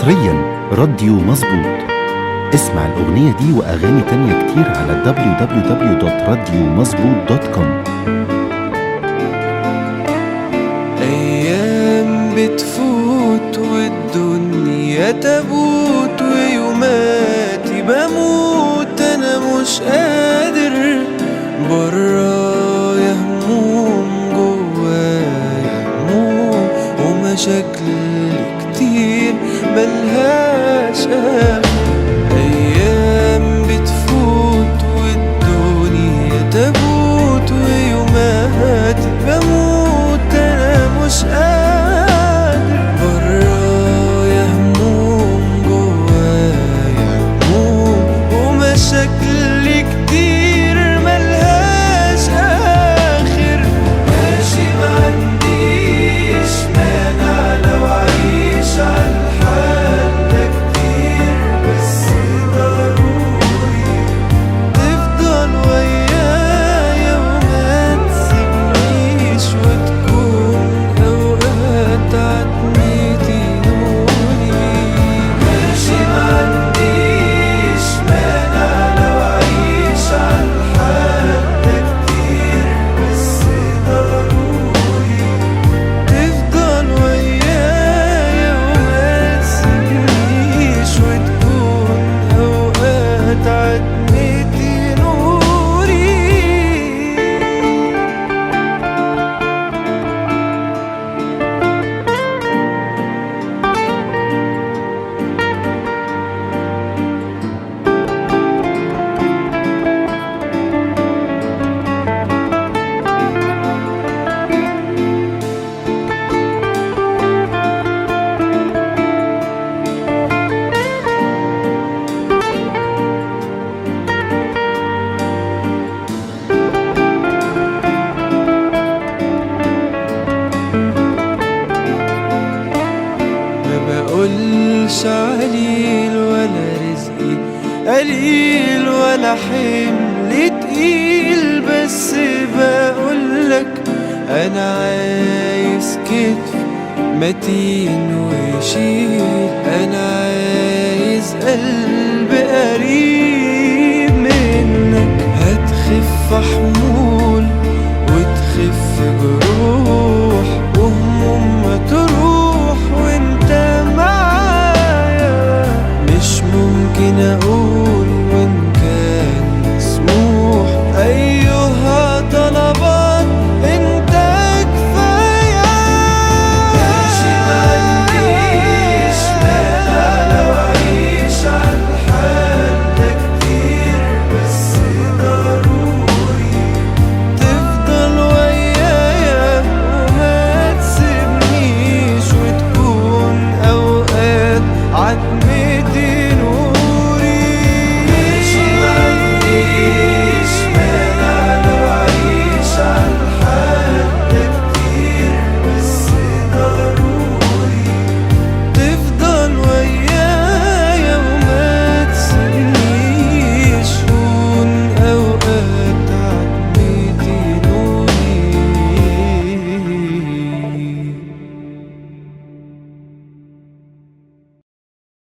حصريا راديو مظبوط. اسمع الأغنية دي وأغاني تانية كتير على www.radiomظبوط.com. أيام بتفوت والدنيا تبوت ويوماتي بموت، أنا مش قادر برايا هموم جوايا هموم ومشاكل كتير ملهاش آخر. أيام بتفوت والدنيا تبوت ويوماتي بموت، أنا مش قادر برايا هموم جوايا هموم ومشاكل كتير ملهاش آخر. ماشي معنديش مانع لو أعيش عالحال ده كتير، بس ضروري تفضل ويايا وما تسيبنيش، وتكون أوقات عتمتي نوري. ماشي معنديش مانع لو أعيش عالحال ده كتير، بس ضروري تفضل ويايا وما تسيبنيش، وتكون أوقات عتمتي نوري. ما بقولش عليل ولا رزقي قليل ولا حمل تقيل، بس بقولك انا عايز كتف متين ويشيل، انا عايز قلب قريب منك. هتخف حمول وتخف جروح وهموم ما تروح وانت معايا، مش ممكن اقول